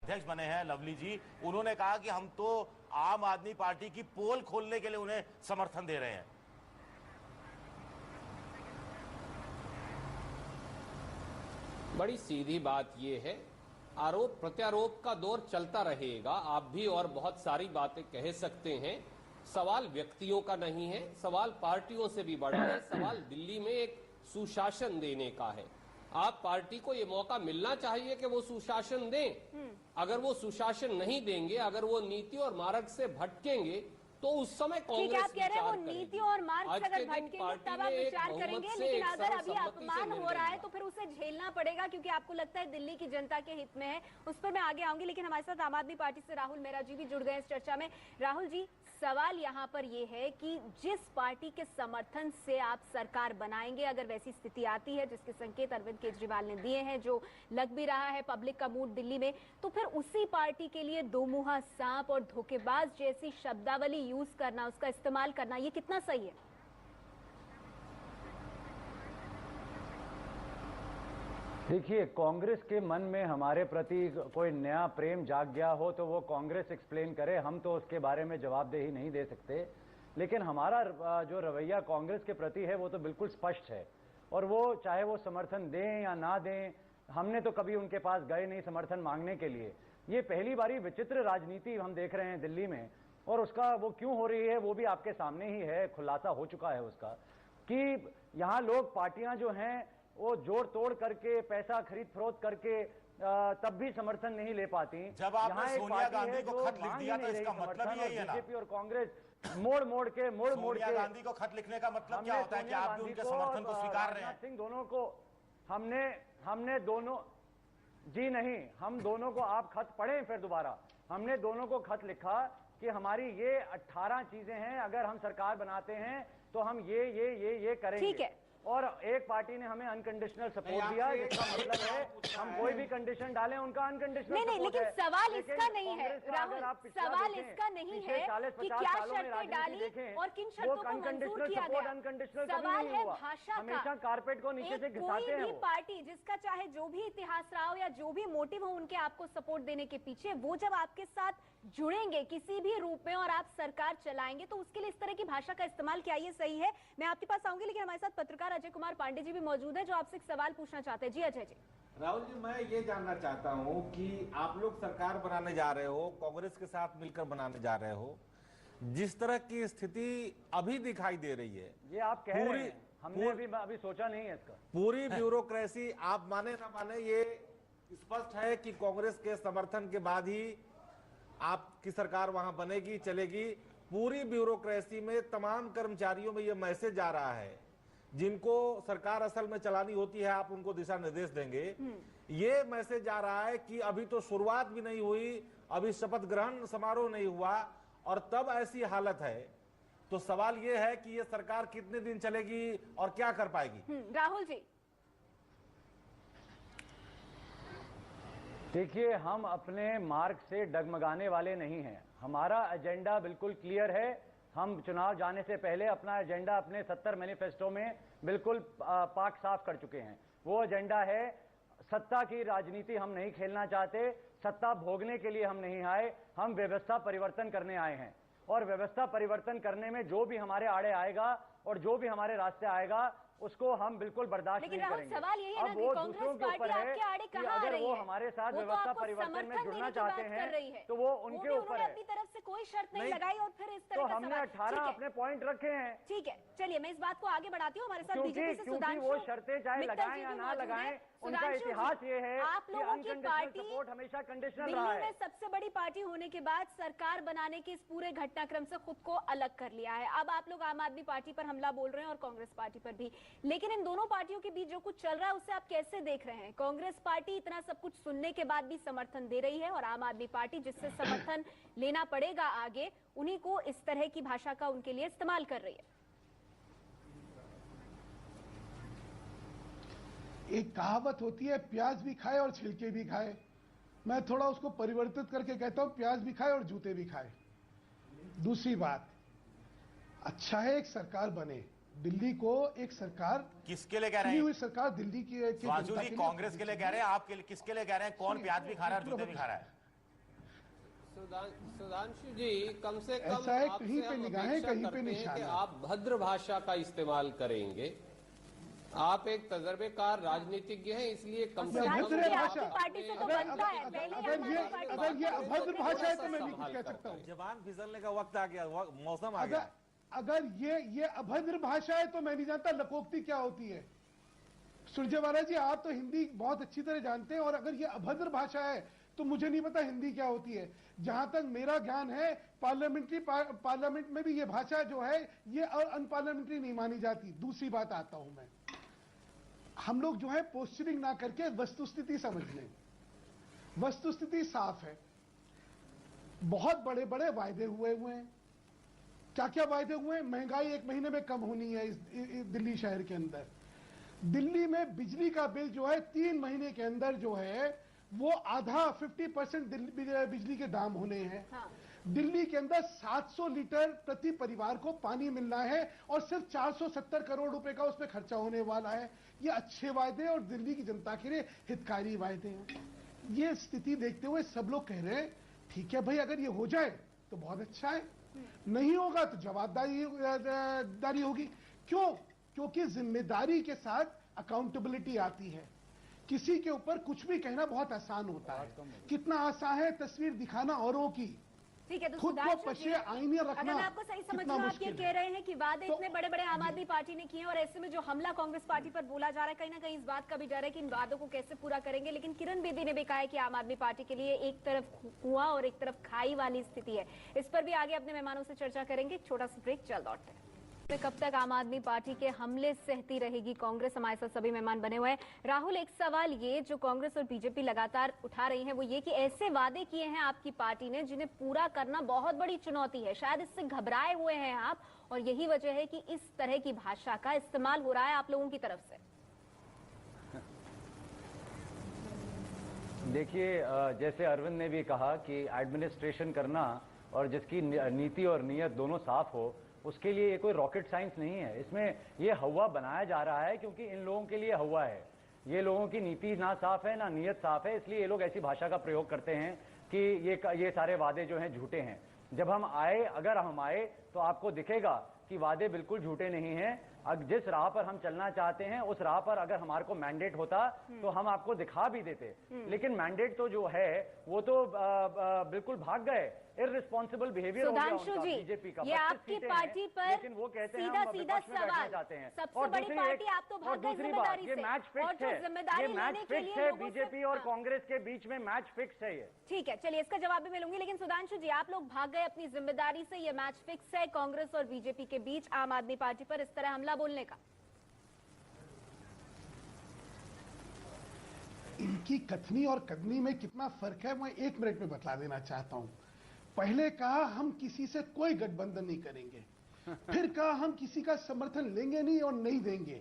अध्यक्ष बने हैं लवली जी, उन्होंने कहा कि हम तो आम आदमी पार्टी की पोल खोलने के लिए उन्हें समर्थन दे रहे हैं। बड़ी सीधी बात यह है, आरोप प्रत्यारोप का दौर चलता रहेगा। आप भी और बहुत सारी बातें कह सकते हैं। सवाल व्यक्तियों का नहीं है, सवाल पार्टियों से भी बड़ा है। सवाल दिल्ली में एक सुशासन देने का है। आप पार्टी को ये मौका मिलना चाहिए कि वो सुशासन दें। अगर वो सुशासन नहीं देंगे, अगर वो नीति और मार्ग से भटकेंगे, तो उस समय कांग्रेस आप कह रहे हैं वो नीति और मार्ग से अगर भटकेंगे तब आप विचार करेंगे, लेकिन अगर अभी अपमान हो रहा है तो फिर उसे झेलना पड़ेगा, क्योंकि आपको लगता है दिल्ली की जनता के हित में है। उस पर मैं आगे आऊंगी, लेकिन हमारे साथ आम आदमी पार्टी से राहुल मेहरा जी भी जुड़ गए इस चर्चा में। राहुल जी, सवाल यहाँ पर यह है कि जिस पार्टी के समर्थन से आप सरकार बनाएंगे, अगर वैसी स्थिति आती है जिसके संकेत अरविंद केजरीवाल ने दिए हैं, जो लग भी रहा है पब्लिक का मूड दिल्ली में, तो फिर उसी पार्टी के लिए दोमुहा सांप और धोखेबाज जैसी शब्दावली यूज करना, उसका इस्तेमाल करना, ये कितना सही है? देखिए, कांग्रेस के मन में हमारे प्रति कोई नया प्रेम जाग गया हो तो वो कांग्रेस एक्सप्लेन करे, हम तो उसके बारे में जवाबदेही नहीं दे सकते। लेकिन हमारा जो रवैया कांग्रेस के प्रति है वो तो बिल्कुल स्पष्ट है, और वो चाहे वो समर्थन दें या ना दें, हमने तो कभी उनके पास गए नहीं समर्थन मांगने के लिए। ये पहली बारी विचित्र राजनीति हम देख रहे हैं दिल्ली में, और उसका वो क्यों हो रही है वो भी आपके सामने ही है, खुलासा हो चुका है उसका, कि यहाँ लोग पार्टियां जो हैं वो जोड़ तोड़ करके, पैसा खरीद फरोख्त करके तब भी समर्थन नहीं ले पाती। जब आपने सोनिया गांधी को खत लिख दिया तो इसका मतलब यही है ना, बीजेपी और कांग्रेस मोड़ मोड़ के सोनिया गांधी को खत लिखने का मतलब क्या होता है कि आप भी उनके समर्थन को स्वीकार रहे हैं? सिंह दोनों को हमने दोनों, जी नहीं, हम दोनों को, आप खत पढ़ें फिर दोबारा, हमने दोनों को खत लिखा कि हमारी ये 18 चीजें हैं, अगर हम सरकार बनाते हैं तो हम ये करेंगे। ठीक है। और एक पार्टी ने हमें अनकंडीशनल सपोर्ट दिया, जिसका मतलब है हम कोई भी कंडीशन डालें उनका अनकंडीशनल नहीं, लेकिन सवाल इसका नहीं है राहुल, सवाल इसका नहीं है कि क्या शर्तें डाली और किन शर्तों को मंजूर किया गया। सवाल है भाषा का। हमेशा कारपेट को नीचे से घिसाते हैं। कोई भी पार्टी जिसका चाहे जो भी इतिहास रहा हो या जो भी मोटिव हो उनके आपको सपोर्ट देने के पीछे, वो जब आपके साथ जुड़ेंगे किसी भी रूप में और आप सरकार चलाएंगे तो उसके लिए इस तरह की भाषा का इस्तेमाल क्या ये सही है? मैं आपके पास आऊंगी, लेकिन हमारे साथ पत्रकार अजय कुमार पांडे जी भी मौजूद है जो आपसे एक सवाल पूछना चाहते हैं। जी अजय जी। राहुल जी, मैं ये जानना चाहता हूं कि आप लोग सरकार बनाने जा रहे हो, कांग्रेस के साथ मिलकर बनाने जा रहे हो, जिस तरह की स्थिति अभी दिखाई दे रही है, ये आप कह रहे हैं, हमने अभी सोचा नहीं है इसका। पूरी ब्यूरोक्रेसी, आप माने ना माने, ये स्पष्ट है कि कांग्रेस के समर्थन के बाद ही आपकी सरकार वहां बनेगी, चलेगी। पूरी ब्यूरोक्रेसी में तमाम कर्मचारियों में यह मैसेज जा रहा है, जिनको सरकार असल में चलानी होती है आप उनको दिशा निर्देश देंगे। ये मैसेज जा रहा है कि अभी तो शुरुआत भी नहीं हुई, अभी शपथ ग्रहण समारोह नहीं हुआ और तब ऐसी हालत है। तो सवाल ये है कि ये सरकार कितने दिन चलेगी और क्या कर पाएगी? राहुल जी, देखिए, हम अपने मार्ग से डगमगाने वाले नहीं हैं। हमारा एजेंडा बिल्कुल क्लियर है। हम चुनाव जाने से पहले अपना एजेंडा अपने 70 मैनिफेस्टो में बिल्कुल पाक साफ कर चुके हैं। वो एजेंडा है, सत्ता की राजनीति हम नहीं खेलना चाहते, सत्ता भोगने के लिए हम नहीं आए, हम व्यवस्था परिवर्तन करने आए हैं। और व्यवस्था परिवर्तन करने में जो भी हमारे आड़े आएगा और जो भी हमारे रास्ते आएगा उसको हम बिल्कुल बर्दाश्त नहीं करेंगे। सवाल यही है ना कि कांग्रेस पार्टी आपके आड़े कहां आ रही है? वो हमारे साथ व्यवस्था परिवर्तन में जुड़ना चाहते हैं तो वो उनके ऊपर है। अपनी तरफ से कोई शर्त नहीं लगाई और फिर इस तरह तो का हमने 18 अपने पॉइंट रखे हैं। ठीक है, चलिए मैं इस बात को आगे बढ़ाती हूँ। हमारे साथ बीजेपी से सुधांशु, वो शर्तें चाहे लगाएं या ना लगाएं, उनका इतिहास ये है आप लोगों की पार्टी सपोर्ट हमेशा कंडीशनल दिल्ली रहा है। में सबसे बड़ी पार्टी होने के बाद सरकार बनाने के इस पूरे घटनाक्रम से खुद को अलग कर लिया है। अब आप लोग आम आदमी पार्टी पर हमला बोल रहे हैं और कांग्रेस पार्टी पर भी, लेकिन इन दोनों पार्टियों के बीच जो कुछ चल रहा है उसे आप कैसे देख रहे हैं? कांग्रेस पार्टी इतना सब कुछ सुनने के बाद भी समर्थन दे रही है और आम आदमी पार्टी जिससे समर्थन लेना पड़ेगा आगे, उन्हीं को इस तरह की भाषा का उनके लिए इस्तेमाल कर रही है। एक कहावत होती है, प्याज भी खाए और छिलके भी खाए। मैं थोड़ा उसको परिवर्तित करके कहता हूं, प्याज भी खाए और जूते भी खाए। दूसरी बात, अच्छा है एक सरकार बने, दिल्ली को एक सरकार, किसके लिए कह रहे हैं? हुई सरकार दिल्ली की जी कांग्रेस के लिए कह रहे हैं, आप किसके लिए कह रहे हैं? कौन प्याज भी खा रहा है और जूते भी खा रहा है? सुधांशु जी, कम से कम ऐसा है, आपसे कहीं पे हम निगाहें, अपेक्षा कहीं पे करते हैं कि निशाना। आप भद्र भाषा का इस्तेमाल करेंगे। आप एक तजर्बेकार राजनीतिज्ञ हैं, इसलिए कम से कम भद्र भाषा आपकी पार्टी से तो बनता है। पहले अगर ये अभद्र भाषा है तो मैं नहीं कुछ कह सकता हूँ। जबान फिसलने का वक्त आ गया, मौसम आ गया। अगर ये अभद्र भाषा है तो मैं नहीं जानता लकोक्ति क्या होती है। सुरजेवाला जी, आप तो हिंदी बहुत अच्छी तरह जानते हैं, और अगर ये अभद्र भाषा है तो मुझे नहीं पता हिंदी क्या होती है। जहां तक मेरा ज्ञान है, पार्लियामेंट में भी ये भाषा जो है ये अनपार्लियामेंट्री नहीं मानी जाती। दूसरी बात आता हूं मैं, हम लोग जो है पोस्चरिंग ना करके वस्तुस्थिति समझ लें। वस्तुस्थिति साफ है, बहुत बड़े बड़े वायदे हुए हैं। क्या क्या वायदे हुए हैं? महंगाई 1 महीने में कम होनी है इस दिल्ली शहर के अंदर। दिल्ली में बिजली का बिल जो है 3 महीने के अंदर जो है वो आधा 50% बिजली के दाम होने हैं। हाँ। दिल्ली के अंदर 700 लीटर प्रति परिवार को पानी मिलना है और सिर्फ 470 करोड़ रुपए का उस पर खर्चा होने वाला है। ये अच्छे वायदे और दिल्ली की जनता के लिए हितकारी वायदे हैं। ये स्थिति देखते हुए सब लोग कह रहे हैं ठीक है भाई, अगर ये हो जाए तो बहुत अच्छा है, नहीं होगा तो जवाबदारी होगी। क्यों? क्योंकि जिम्मेदारी के साथ अकाउंटेबिलिटी आती है। किसी के ऊपर कुछ भी कहना बहुत आसान होता है, कितना आसान है तस्वीर दिखाना औरों की, ठीक है, तो खुद को सुधांशु पशे जी, आईने रखना अगर मैं आपको सही समझ कितना रहा हूं, आप मुश्किल ये है। कह रहे हैं कि वादे तो- इतने बड़े बड़े आम आदमी पार्टी ने किए हैं और ऐसे में जो हमला कांग्रेस पार्टी पर बोला जा रहा है, कहीं ना कहीं इस बात का भी डर है कि इन वादों को कैसे पूरा करेंगे। लेकिन किरण बेदी ने भी कहा है कि आम आदमी पार्टी के लिए एक तरफ कुआं और एक तरफ खाई वाली स्थिति है। इस पर भी आगे अपने मेहमानों से चर्चा करेंगे। छोटा सा ब्रेक, चल लौटते हैं। कब तक आम आदमी पार्टी के हमले सहती रहेगी कांग्रेस? हमारे साथ सभी मेहमान बने हुए हैं। राहुल, एक सवाल ये जो कांग्रेस और बीजेपी लगातार उठा रही है वो ये कि ऐसे वादे किए हैं आपकी पार्टी ने जिन्हें पूरा करना बहुत बड़ी चुनौती है, शायद इससे घबराए हुए हैं आप, और यही वजह है कि इस तरह की भाषा का इस्तेमाल हो रहा है आप लोगों की तरफ से। देखिए, जैसे अरविंद ने भी कहा कि एडमिनिस्ट्रेशन करना और जिसकी नीति और नीयत दोनों साफ हो, उसके लिए ये कोई रॉकेट साइंस नहीं है। इसमें ये हवा बनाया जा रहा है क्योंकि इन लोगों के लिए हवा है। ये लोगों की नीति ना साफ है ना नीयत साफ है, इसलिए ये लोग ऐसी भाषा का प्रयोग करते हैं कि ये सारे वादे जो हैं झूठे हैं। जब हम आए, अगर हम आए तो आपको दिखेगा कि वादे बिल्कुल झूठे नहीं हैं। जिस राह पर हम चलना चाहते हैं उस राह पर अगर हमारे को मैंडेट होता तो हम आपको दिखा भी देते, लेकिन मैंडेट तो जो है वो तो बिल्कुल भाग गए। इररिस्पॉन्सिबल बिहेवियर हो गया उनका, बीजेपी का। ये आपकी पार्टी पर लेकिन वो कहते हैं हम सीधा विपक्ष में बैठना सवाल, चाहते हैं। सबसे बड़ी पार्टी आप तो भाग गए जिम्मेदारी ये से, मैच और फिक्स जो है, जिम्मेदारी ये मैच लेने के फिक्स लिए है। लोगों से- बीजेपी और कांग्रेस के बीच में मैच फिक्स है ये। ठीक है, चलिए इसका जवाब भी मिलूंगी। लेकिन सुधांशु जी, आप लोग भाग गए अपनी जिम्मेदारी से, ये मैच फिक्स है कांग्रेस और बीजेपी के बीच आम आदमी पार्टी पर इस तरह हमला बोलने का। इनकी कथनी और कथनी में कितना फर्क है मैं 1 मिनट में बतला देना चाहता हूं। पहले कहा हम किसी से कोई गठबंधन नहीं करेंगे, फिर कहा हम किसी का समर्थन लेंगे नहीं और नहीं देंगे।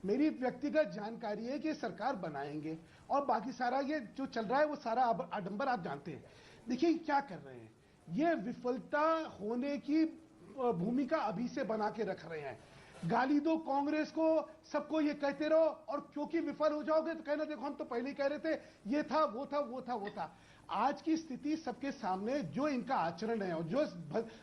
मेरी व्यक्तिगत जानकारी है कि सरकार बनाएंगे और बाकी सारा ये जो चल रहा है वो सारा आडंबर आप जानते हैं। देखिए क्या कर रहे हैं, ये विफलता होने की भूमिका अभी से बना के रख रहे हैं। गाली दो कांग्रेस को, सबको ये कहते रहो, और क्योंकि विफल हो जाओगे तो कहना देखो हम तो पहले ही कह रहे थे, ये था वो था वो था वो था। आज की स्थिति सबके सामने जो इनका आचरण है और जो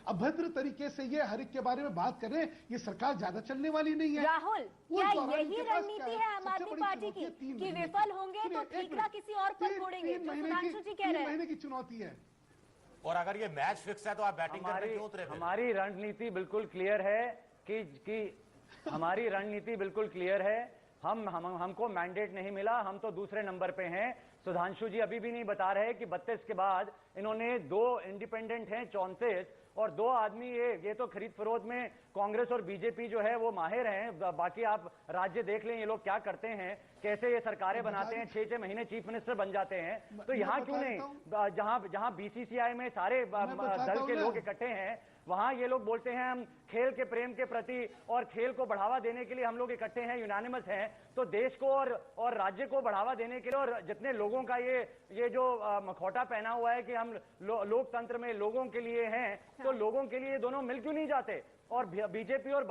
अभद्र तरीके से ये हर एक के बारे में बात कर रहे हैं, ये सरकार ज्यादा चलने वाली नहीं है। राहुल, क्या यही रणनीति है आम सबसे आदमी बड़ी पार्टी चुनौती है की 3 कि महीने विफल की। होंगे सुनिए, तो एक ठीकरा मिनट। किसी और पर फोड़ेंगे, जो सुधांशु जी कह रहे 3 हैं। महीने की चुनौती है। और अगर ये मैच फिक्स है तो आप बैटिंग करने क्यों उतरे फिर? हमारी रणनीति बिल्कुल क्लियर है कि हमारी रणनीति बिल्कुल क्लियर है। हमको मैंडेट नहीं मिला, हम तो दूसरे नंबर पे हैं। सुधांशु जी अभी भी नहीं बता रहे कि 32 के बाद इन्होंने 2 इंडिपेंडेंट हैं 34 और 2 आदमी ये तो खरीद फरोख्त में कांग्रेस और बीजेपी जो है वो माहिर हैं। बाकी आप राज्य देख लें ये लोग क्या करते हैं, कैसे ये सरकारें बनाते हैं, 6-6 महीने चीफ मिनिस्टर बन जाते हैं। तो यहाँ क्यों नहीं, जहां बीसीसीआई में सारे दल के लोग इकट्ठे हैं वहां ये लोग बोलते हैं हम खेल के प्रेम के प्रति और खेल को बढ़ावा देने के लिए हम लोग इकट्ठे हैं, यूनानिमस हैं। तो देश को और राज्य को बढ़ावा देने के लिए और जितने लोगों का ये जो मखौटा पहना हुआ है कि हम लोकतंत्र में लोगों के लिए हैं, तो लोगों के लिए दोनों मिल क्यों नहीं जाते? और बीजेपी और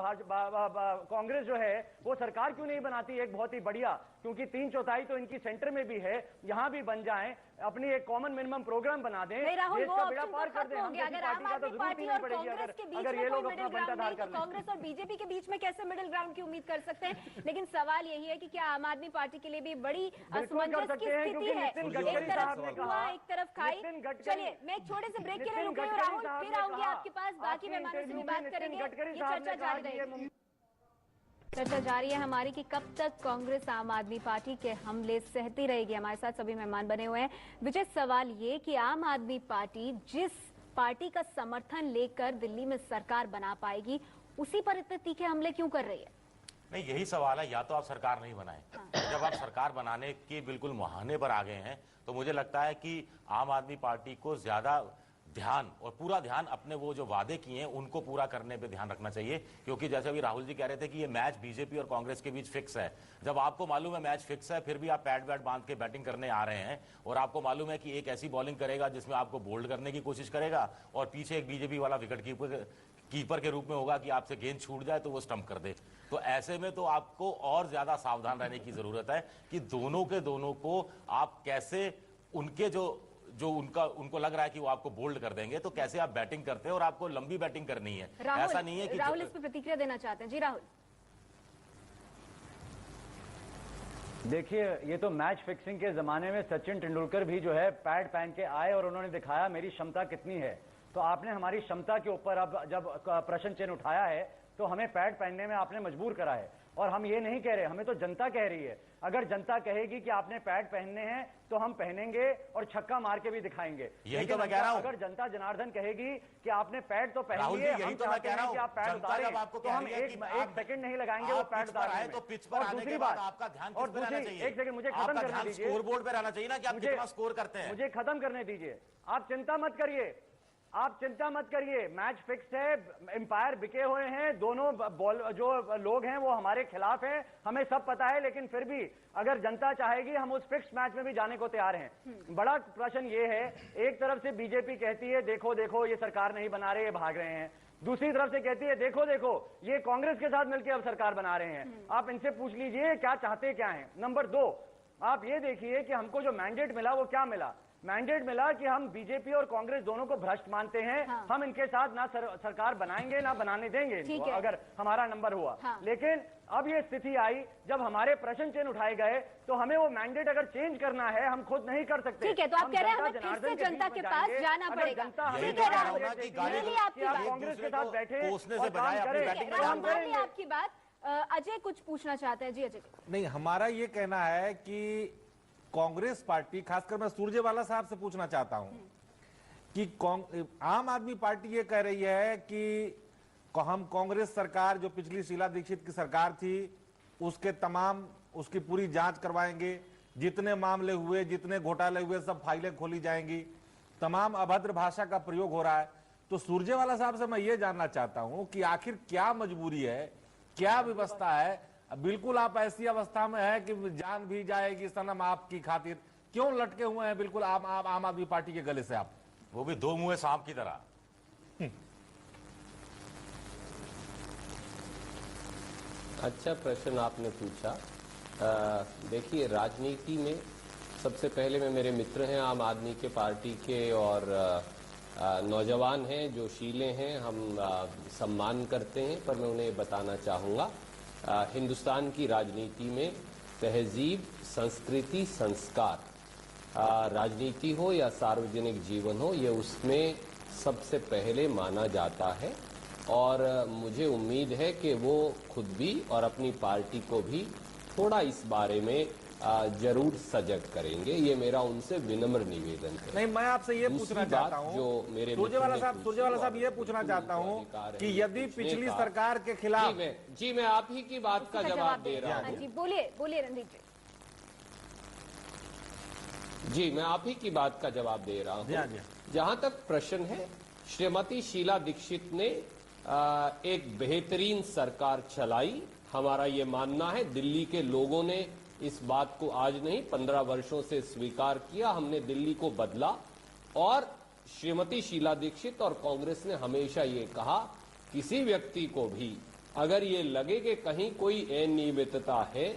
कांग्रेस जो है वो सरकार क्यों नहीं बनाती एक बहुत ही बढ़िया, क्योंकि 3/4 तो इनकी सेंटर में भी है, यहां भी बन जाएं, अपनी एक कॉमन मिनिमम प्रोग्राम बना दें, राहुल, वो बेड़ा पार कर दें। अगर आम आदमी पार्टी और कांग्रेस के बीच में कोई मिडिल ग्राउंड नहीं, तो कांग्रेस और बीजेपी के बीच में कैसे मिडिल ग्राउंड की उम्मीद कर सकते हैं? लेकिन सवाल यही है कि क्या आम आदमी पार्टी के लिए भी बड़ी असमंजस की स्थिति है? एक तरफ हुआ, एक तरफ खाई। चलिए, मैं एक छोटे से ब्रेक के लिए रुक गई हूं राहुल, फिर आऊंगी आपके पास, बाकी मेहमानों से भी बात करेंगे। ये चर्चा जारी रहेगी। चर्चा जारी है हमारी कि कब तक कांग्रेस आम आदमी पार्टी के हमले सहती रहेगी। हमारे साथ सभी मेहमान बने हुए हैं। विजय, सवाल ये कि आम आदमी पार्टी जिस पार्टी का समर्थन लेकर दिल्ली में सरकार बना पाएगी, उसी पर इतने तीखे हमले क्यों कर रही है? नहीं, यही सवाल है। या तो आप सरकार नहीं बनाए, जब आप सरकार बनाने के बिल्कुल मुहाने पर आ गए हैं, तो मुझे लगता है कि आम आदमी पार्टी को ज्यादा ध्यान और पूरा ध्यान अपने वो जो वादे किए हैं उनको पूरा करने पे ध्यान रखना चाहिए। क्योंकि जैसे अभी राहुल जी कह रहे थे कि ये मैच बीजेपी और कांग्रेस के बीच फिक्स है। जब आपको मालूम है मैच फिक्स है, फिर भी आप पैड वैड बांध के बैटिंग करने आ रहे हैं, और आपको मालूम है कि एक ऐसी बॉलिंग करेगा जिसमें आपको बोल्ड करने की कोशिश करेगा, और पीछे एक बीजेपी वाला विकेट कीपर के रूप में होगा कि आपसे गेंद छूट जाए तो वो स्टंप कर दे। तो ऐसे में तो आपको और ज्यादा सावधान रहने की जरूरत है कि दोनों के दोनों को आप कैसे उनके जो उनको लग रहा है कि वो आपको बोल्ड कर देंगे, तो कैसे आप बैटिंग करते हैं, और आपको लंबी बैटिंग करनी है। ऐसा नहीं है कि राहुल इस पर प्रतिक्रिया देना चाहते हैं। जी राहुल। देखिए, ये तो मैच फिक्सिंग के जमाने में सचिन तेंदुलकर भी जो है पैड पहन के आए और उन्होंने दिखाया मेरी क्षमता कितनी है। तो आपने हमारी क्षमता के ऊपर अब जब प्रश्न चिन्ह उठाया है, तो हमें पैड पहनने में आपने मजबूर करा है। और हम ये नहीं कह रहे, हमें तो जनता कह रही है। अगर जनता कहेगी कि आपने पैड पहनने हैं तो हम पहनेंगे और छक्का मार के भी दिखाएंगे। यही तो मैं कह रहा हूं। अगर जनता जनार्दन कहेगी कि आपने पैड तो पहन लिए, हम तो मैं कह रहा हूं कि आप पैड उतारें, तो हम एक सेकंड नहीं लगाएंगे वो पैड उतारने में। तो पिच पर आने के बाद आपका ध्यान किस पे रहना चाहिए? एक सेकंड मुझे खत्म करने दीजिए। स्कोरबोर्ड पे रहना चाहिए ना कि आप कितना स्कोर करते हैं। मुझे खत्म करने दीजिए। आप चिंता मत करिए, आप चिंता मत करिए, मैच फिक्स है, एम्पायर बिके हुए हैं, दोनों जो लोग हैं वो हमारे खिलाफ हैं, हमें सब पता है। लेकिन फिर भी अगर जनता चाहेगी हम उस फिक्स मैच में भी जाने को तैयार हैं। बड़ा प्रश्न ये है, एक तरफ से बीजेपी कहती है देखो देखो ये सरकार नहीं बना रहे, ये भाग रहे हैं, दूसरी तरफ से कहती है देखो देखो ये कांग्रेस के साथ मिलकर अब सरकार बना रहे हैं। आप इनसे पूछ लीजिए क्या चाहते क्या है। नंबर 2, आप ये देखिए कि हमको जो मैंडेट मिला वो क्या मिला। मैंडेट मिला कि हम बीजेपी और कांग्रेस दोनों को भ्रष्ट मानते हैं। हाँ। हम इनके साथ ना सरकार बनाएंगे ना बनाने देंगे अगर हमारा नंबर हुआ। हाँ। लेकिन अब ये स्थिति आई जब हमारे प्रश्न चिन्ह उठाए गए, तो हमें वो मैंडेट अगर चेंज करना है हम खुद नहीं कर सकते। ठीक है, तो आप कह रहे हैं हमें फिर से जनता के पास जाना पड़ेगा। कांग्रेस के साथ बैठे आपकी बात। अजय कुछ पूछना चाहते हैं। जी अजय। नहीं, हमारा ये कहना है कि कांग्रेस पार्टी, खासकर मैं सुरजेवाला साहब से पूछना चाहता हूं कि आम आदमी पार्टी ये कह रही है कि हम कांग्रेस सरकार जो पिछली शीला दीक्षित की सरकार थी उसकी पूरी जांच करवाएंगे, जितने मामले हुए, जितने घोटाले हुए, सब फाइलें खोली जाएंगी, तमाम अभद्र भाषा का प्रयोग हो रहा है। तो सुरजेवाला साहब से मैं ये जानना चाहता हूं कि आखिर क्या मजबूरी है, क्या व्यवस्था है। बिल्कुल आप ऐसी अवस्था में है कि जान भी जाएगी सनम आपकी खातिर, क्यों लटके हुए हैं बिल्कुल आम आदमी पार्टी के गले से आप, वो भी 2 मुंहे सांप की तरह। अच्छा प्रश्न आपने पूछा। देखिए, राजनीति में सबसे पहले में मेरे मित्र हैं आम आदमी के पार्टी के, और नौजवान हैं, जो शीले हैं, हम सम्मान करते हैं। पर मैं उन्हें बताना चाहूँगा, हिंदुस्तान की राजनीति में तहजीब, संस्कृति, संस्कार, राजनीति हो या सार्वजनिक जीवन हो, ये उसमें सबसे पहले माना जाता है। और मुझे उम्मीद है कि वो खुद भी और अपनी पार्टी को भी थोड़ा इस बारे में जरूर सजग करेंगे। ये मेरा उनसे विनम्र निवेदन है। नहीं, मैं आपसे ये पूछना चाहता हूँ, जो मेरे सुरजेवाला साहब ये पूछना चाहता हूँ कि यदि पिछली सरकार के खिलाफ, जी मैं आप ही की बात का जवाब दे रहा हूँ। जी बोलिए रणदीप जी, मैं आप ही की बात का जवाब दे रहा हूँ। जहां तक प्रश्न है, श्रीमती शीला दीक्षित ने एक बेहतरीन सरकार चलाई। हमारा ये मानना है, दिल्ली के लोगों ने इस बात को आज नहीं 15 वर्षों से स्वीकार किया। हमने दिल्ली को बदला, और श्रीमती शीला दीक्षित और कांग्रेस ने हमेशा ये कहा किसी व्यक्ति को भी अगर ये लगे कि कहीं कोई अनियमितता है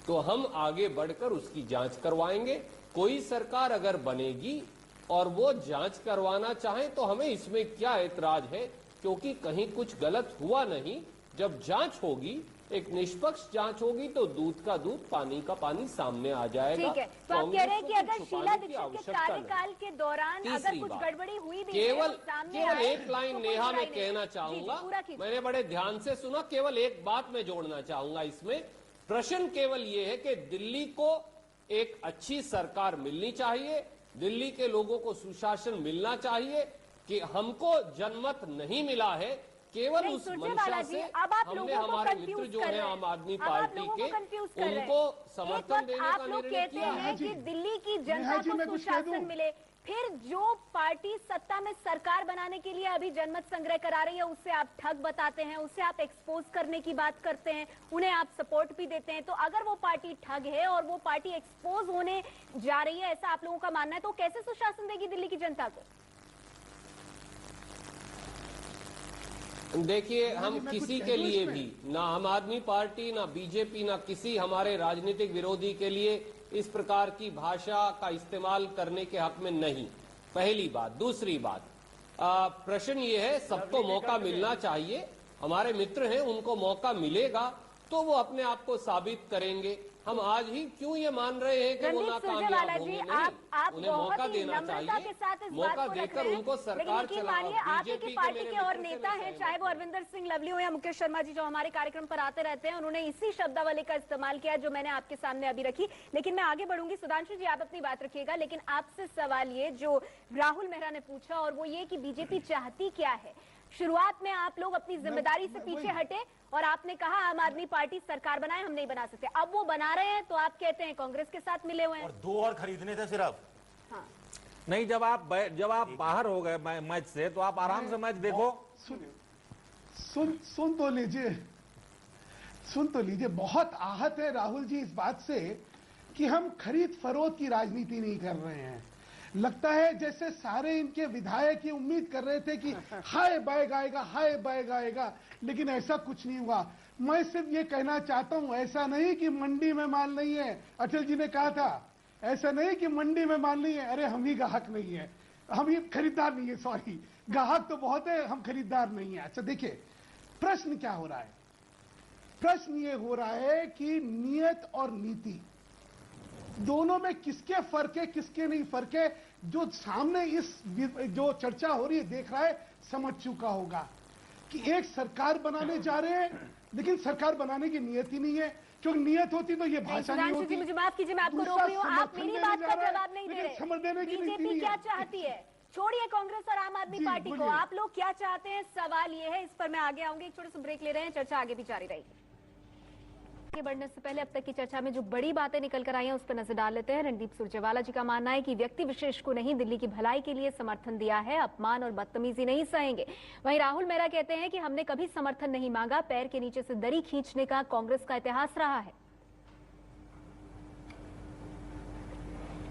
तो हम आगे बढ़कर उसकी जांच करवाएंगे। कोई सरकार अगर बनेगी और वो जांच करवाना चाहे तो हमें इसमें क्या ऐतराज है, क्योंकि कहीं कुछ गलत हुआ नहीं। जब जांच होगी, एक निष्पक्ष जांच होगी, तो दूध का दूध, पानी का पानी सामने आ जाएगा। ठीक है, तो आप कह रहे हैं कि अगर शीला दीक्षित के कार्यकाल के दौरान अगर कुछ गड़बड़ी हुई भी केवल एक लाइन नेहा मैं कहना चाहूंगा, मैंने बड़े ध्यान से सुना, केवल एक बात मैं जोड़ना चाहूंगा इसमें। प्रश्न केवल ये है कि दिल्ली को एक अच्छी सरकार मिलनी चाहिए, दिल्ली के लोगों को सुशासन मिलना चाहिए कि हमको जनमत नहीं मिला है। केवल उस मंशा से हमने हमारे मित्र जो है आम आदमी पार्टी के, उनको समर्थन देने का निर्णय किया है कि दिल्ली की जनता को सुशासन मिले। फिर जो पार्टी सत्ता में सरकार बनाने के लिए अभी जनमत संग्रह करा रही है, उससे आप ठग बताते हैं, उससे आप एक्सपोज करने की बात करते हैं, उन्हें आप सपोर्ट भी देते हैं। तो अगर वो पार्टी ठग है और वो पार्टी एक्सपोज होने जा रही है, ऐसा आप लोगों का मानना है, तो कैसे सुशासन देगी दिल्ली की जनता को? देखिए, हम किसी के लिए भी, ना आम आदमी पार्टी, ना बीजेपी, ना किसी हमारे राजनीतिक विरोधी के लिए इस प्रकार की भाषा का इस्तेमाल करने के हक में नहीं, पहली बात। दूसरी बात, प्रश्न ये है, सबको मौका मिलना चाहिए। हमारे मित्र हैं, उनको मौका मिलेगा तो वो अपने आप को साबित करेंगे। हम आज ही क्यों ये मान रहे हैं कि वो नाकामयाब होंगे? नहीं, उन्हें मौका देना चाहिए, मौका देकर उनको सरकार चलाओ। बीजेपी पार्टी के और नेता हैं, चाहे वो अरविंदर सिंह लवली हो या मुकेश शर्मा जी, जो हमारे कार्यक्रम पर आते रहते हैं, उन्होंने इसी शब्दावली का इस्तेमाल किया जो मैंने आपके सामने अभी रखी। लेकिन मैं आगे बढ़ूंगी, सुधांशु जी आप अपनी बात रखिएगा, लेकिन आपसे सवाल ये जो राहुल मेहरा ने पूछा, और वो ये कि बीजेपी चाहती क्या है। शुरुआत में आप लोग अपनी जिम्मेदारी से पीछे हटे और आपने कहा आम आदमी पार्टी सरकार बनाए, हम नहीं बना सकते। अब वो बना रहे हैं तो आप कहते हैं कांग्रेस के साथ मिले हुए हैं। और 2 और खरीदने थे सिर्फ। हाँ। नहीं, जब आप बाहर हो गए मैच से, तो आप आराम से मैच देखो। सुन तो लीजिए। बहुत आहत है राहुल जी इस बात से कि हम खरीद फरोख्त की राजनीति नहीं कर रहे हैं। लगता है जैसे सारे इनके विधायक ये उम्मीद कर रहे थे कि हाय बैग आएगा, हाय बैग आएगा, लेकिन ऐसा कुछ नहीं हुआ। मैं सिर्फ ये कहना चाहता हूं, ऐसा नहीं कि मंडी में माल नहीं है। अटल जी ने कहा था, ऐसा नहीं कि मंडी में माल नहीं है, अरे हम ही ग्राहक नहीं है, हम ही खरीदार नहीं है, सॉरी, ग्राहक तो बहुत है, हम खरीदार नहीं है। अच्छा देखिए, प्रश्न क्या हो रहा है? प्रश्न ये हो रहा है कि नियत और नीति दोनों में किसके फर्क है, किसके नहीं फर्क है। जो सामने इस जो चर्चा हो रही है देख रहा है, समझ चुका होगा कि एक सरकार बनाने जा रहे हैं, लेकिन सरकार बनाने की नियत ही नहीं है। क्योंकि नियत होती तो ये भाषा नहीं होती। मुझे माफ कीजिए, मैं आपको रोक रही हूँ, आप मेरी बात का जवाब नहीं दे रहे। बीजेपी क्या चाहती है? छोड़िए कांग्रेस और आम आदमी पार्टी को, आप लोग क्या चाहते हैं, सवाल ये है। इस पर मैं आगे आऊंगी, एक छोटे से ब्रेक ले रहे हैं, चर्चा आगे भी जारी रहेगी। आगे बढ़ने से पहले अब तक की चर्चा में जो बड़ी बातें निकल कर आई हैं उस पर नजर डाल लेते हैं। रणदीप सुरजेवाला जी का मानना है कि व्यक्ति विशेष को नहीं, दिल्ली की भलाई के लिए समर्थन दिया है, अपमान और बदतमीजी नहीं सहेंगे। वहीं राहुल मेहरा कहते हैं कि हमने कभी समर्थन नहीं मांगा, पैर के नीचे से दरी खींचने का कांग्रेस का इतिहास रहा है।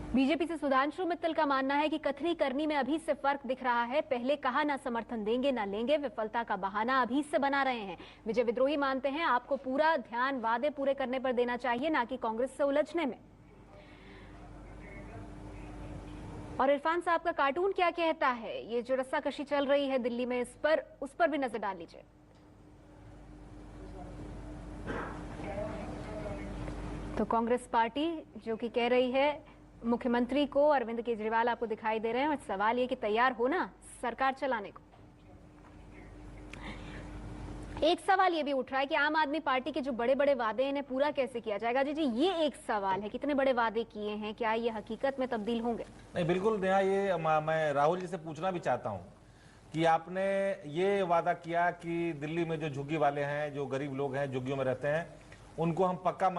बीजेपी से सुधांशु मित्तल का मानना है कि कथनी करनी में अभी से फर्क दिख रहा है। पहले कहा ना समर्थन देंगे ना लेंगे, विफलता का बहाना अभी से बना रहे हैं। विजय विद्रोही मानते हैं आपको पूरा ध्यान वादे पूरे करने पर देना चाहिए, ना कि कांग्रेस से उलझने में। और इरफान साहब का कार्टून क्या कहता है, ये जो रस्साकशी चल रही है दिल्ली में, उस पर भी नजर डाल लीजिए। तो कांग्रेस पार्टी जो कि कह रही है मुख्यमंत्री को, अरविंद केजरीवाल आपको दिखाई दे रहे हैं, और सवाल ये कि तैयार हो ना सरकार चलाने को। एक सवाल ये भी उठ रहा है कि आम आदमी पार्टी के जो बड़े बड़े वादे हैं इन्हें पूरा कैसे किया जाएगा। जी ये एक सवाल है, कितने बड़े वादे किए हैं, क्या ये हकीकत में तब्दील होंगे? नहीं, बिल्कुल नेहा, ये मैं राहुल जी से पूछना भी चाहता हूं कि आपने ये वादा किया कि दिल्ली में जो झुग्गी वाले हैं, जो गरीब लोग हैं, झुग्गियों में रहते हैं, उनको हम पक्का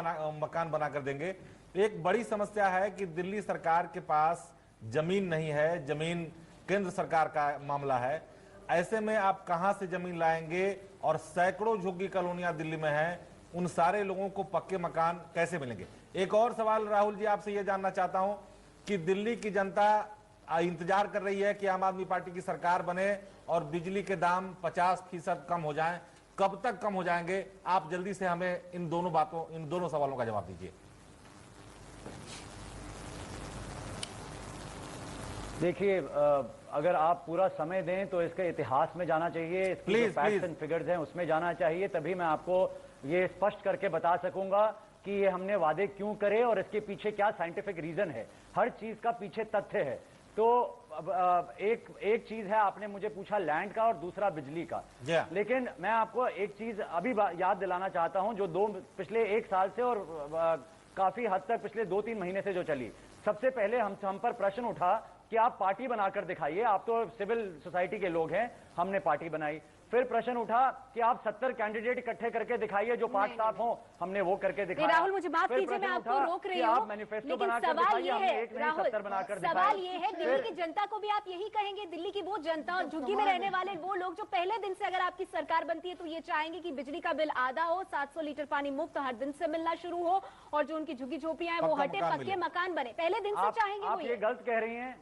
मकान बनाकर देंगे। एक बड़ी समस्या है कि दिल्ली सरकार के पास जमीन नहीं है, जमीन केंद्र सरकार का मामला है। ऐसे में आप कहां से जमीन लाएंगे? और सैकड़ों झुग्गी कॉलोनियां दिल्ली में हैं, उन सारे लोगों को पक्के मकान कैसे मिलेंगे? एक और सवाल राहुल जी आपसे यह जानना चाहता हूं कि दिल्ली की जनता इंतजार कर रही है कि आम आदमी पार्टी की सरकार बने और बिजली के दाम 50% कम हो जाएं। कब तक कम हो जाएंगे? आप जल्दी से हमें इन दोनों सवालों का जवाब दीजिए। देखिए, अगर आप पूरा समय दें तो इसके इतिहास में जाना चाहिए, इसकी जो फैक्ट्स एंड फिगर्स हैं उसमें जाना चाहिए, तभी मैं आपको ये स्पष्ट करके बता सकूंगा कि ये हमने वादे क्यों करे और इसके पीछे क्या साइंटिफिक रीजन है। हर चीज का पीछे तथ्य है। तो एक चीज है, आपने मुझे पूछा लैंड का और दूसरा बिजली का, लेकिन मैं आपको एक चीज अभी याद दिलाना चाहता हूं जो पिछले 1 साल से और काफी हद तक पिछले 2-3 महीने से जो चली। सबसे पहले हम पर प्रश्न उठा कि आप पार्टी बनाकर दिखाइए, आप तो सिविल सोसाइटी के लोग हैं, हमने पार्टी बनाई। फिर प्रश्न उठा कि आप 70 कैंडिडेट इकट्ठे करके दिखाइए जो पांच साफ हो, हमने वो करके दिखाया। राहुल मुझे माफ कीजिए, मैं आपको रोक रही हूँ, लेकिन सवाल ये है राहुल, सवाल ये है दिल्ली की जनता को भी आप यही कहेंगे, दिल्ली की वो जनता और झुग्गी में रहने वाले वो लोग जो पहले दिन से अगर आपकी सरकार बनती है तो ये चाहेंगे कि बिजली का बिल आधा हो, 700 लीटर पानी मुफ्त हर दिन से मिलना शुरू हो और जो उनकी झुग्गी झोपड़ियां हैं वो हटे, पक्के मकान बने, पहले दिन से चाहेंगे। आप ये गलत कह रही हैं,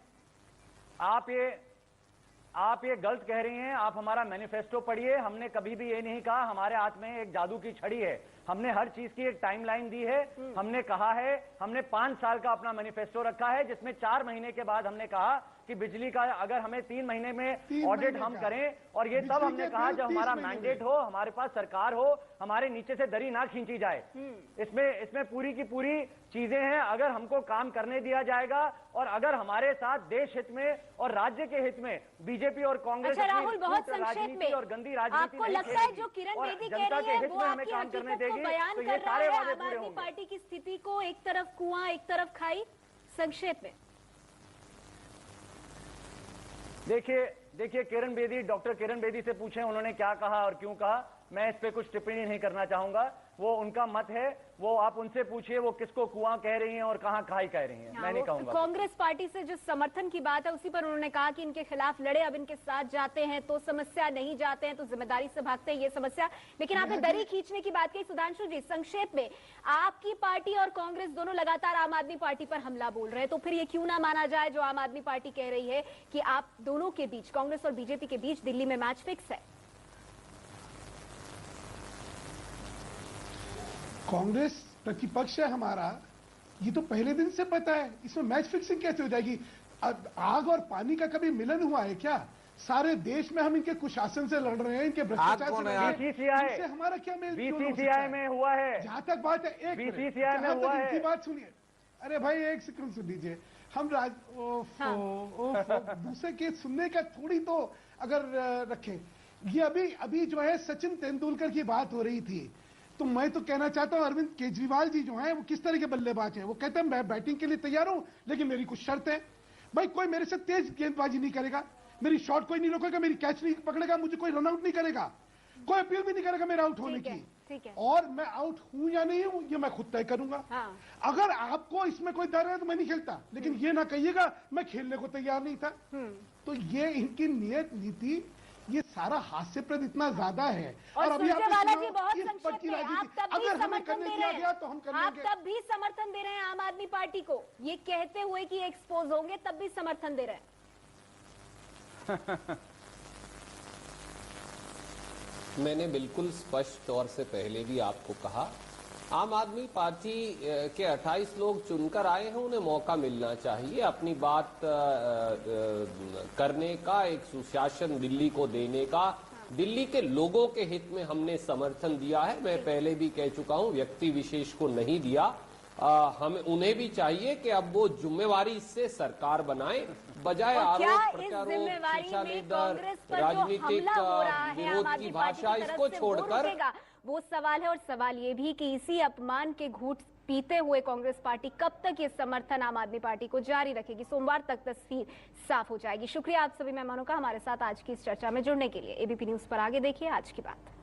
आप ये गलत कह रही हैं। आप हमारा मैनिफेस्टो पढ़िए, हमने कभी भी ये नहीं कहा हमारे हाथ में एक जादू की छड़ी है। हमने हर चीज की एक टाइमलाइन दी है। हमने कहा है, हमने 5 साल का अपना मैनिफेस्टो रखा है जिसमें 4 महीने के बाद हमने कहा कि बिजली का अगर हमें 3 महीने में ऑडिट हम करें, और ये तब हमने कहा जब हमारा मैंडेट हो, हमारे पास सरकार हो, हमारे नीचे से दरी ना खींची जाए। इसमें पूरी की पूरी चीजें हैं। अगर हमको काम करने दिया जाएगा और अगर हमारे साथ देश हित में और राज्य के हित में बीजेपी और कांग्रेस राहुल बहुत संक्षेप में और गंदी राजनीति आपको लगता है जो किरण बेदी कह रही है वो आपकी हकीकत को बयान कर रहा है, आम आदमी पार्टी की स्थिति को एक तरफ कुआं एक तरफ खाई? संक्षेप में देखिए किरण बेदी, डॉक्टर किरण बेदी से पूछें उन्होंने क्या कहा और क्यों कहा। मैं इस पे कुछ टिप्पणी नहीं करना चाहूंगा, वो उनका मत है, वो आप उनसे पूछिए वो किसको कुआं कह रही हैं और कहां खाई कह रही हैं। मैं नहीं कहूंगा। कांग्रेस पार्टी से जो समर्थन की बात है उसी पर उन्होंने कहा कि इनके खिलाफ लड़े, अब इनके साथ जाते हैं तो समस्या, नहीं जाते हैं तो जिम्मेदारी से भागते हैं, ये समस्या। लेकिन आपने दरी खींचने की बात कही। सुधांशु जी, संक्षेप में, आपकी पार्टी और कांग्रेस दोनों लगातार आम आदमी पार्टी पर हमला बोल रहे हैं, तो फिर ये क्यों ना माना जाए जो आम आदमी पार्टी कह रही है कि आप दोनों के बीच, कांग्रेस और बीजेपी के बीच दिल्ली में मैच फिक्स है? कांग्रेस प्रतिपक्ष है हमारा, ये तो पहले दिन से पता है। इसमें मैच फिक्सिंग कैसे हो जाएगी? आग और पानी का कभी मिलन हुआ है क्या? सारे देश में हम इनके कुशासन से लड़ रहे हैं, इनके भ्रष्टाचार से लड़ रहे हैं, इससे हमारा क्या मेल? बीसीसीआई में हुआ है। जहां तक बात है, एक बीसीसीआई में हुआ है। बात सुनिए, अरे भाई एक सेकंड सुन लीजिए। हम दूसरे के सुनने का थोड़ी तो अगर रखें। ये अभी जो है सचिन तेंदुलकर की बात हो रही थी, तो मैं तो कहना चाहता हूं अरविंद केजरीवाल जी जो हैं वो किस तरह के बल्लेबाज हैं। वो कहते हैं मैं बैटिंग के लिए तैयार हूं लेकिन मेरी कुछ शर्त है। भाई कोई मेरे से तेज गेंदबाजी नहीं करेगा, मेरी शॉट कोई नहीं रोकेगा, मेरी कैच नहीं पकड़ेगा, मुझे कोई रन आउट नहीं करेगा, कोई अपील भी नहीं करेगा मेरे आउट होने की। ठीक है। और मैं आउट हूं या नहीं हूं ये मैं खुद तय करूंगा। हाँ। अगर आपको इसमें कोई डर है तो मैं नहीं खेलता, लेकिन ये ना कहिएगा मैं खेलने को तैयार नहीं था। तो ये इनकी नियत नीति, ये सारा हास्यप्रद इतना ज्यादा है। और अभी आप जी बहुत संक्षेप में, आप तब भी समर्थन दे रहे हैं, तो हम आप तब भी समर्थन दे रहे हैं आम आदमी पार्टी को, ये कहते हुए कि एक्सपोज होंगे, तब भी समर्थन दे रहे हैं। मैंने बिल्कुल स्पष्ट तौर से पहले भी आपको कहा, आम आदमी पार्टी के 28 लोग चुनकर आए हैं, उन्हें मौका मिलना चाहिए अपनी बात करने का, एक सुशासन दिल्ली को देने का। दिल्ली के लोगों के हित में हमने समर्थन दिया है। मैं पहले भी कह चुका हूं, व्यक्ति विशेष को नहीं दिया। हमें उन्हें भी चाहिए कि अब वो जिम्मेवारी से सरकार बनाए, बजाय आरोप प्रत्यारोप, शिक्षा लेकर राजनीतिक विरोध की भाषा, इसको छोड़कर वो सवाल है। और सवाल ये भी कि इसी अपमान के घूंट पीते हुए कांग्रेस पार्टी कब तक ये समर्थन आम आदमी पार्टी को जारी रखेगी? सोमवार तक तस्वीर साफ हो जाएगी। शुक्रिया आप सभी मेहमानों का हमारे साथ आज की इस चर्चा में जुड़ने के लिए। एबीपी न्यूज पर आगे देखिए आज की बात।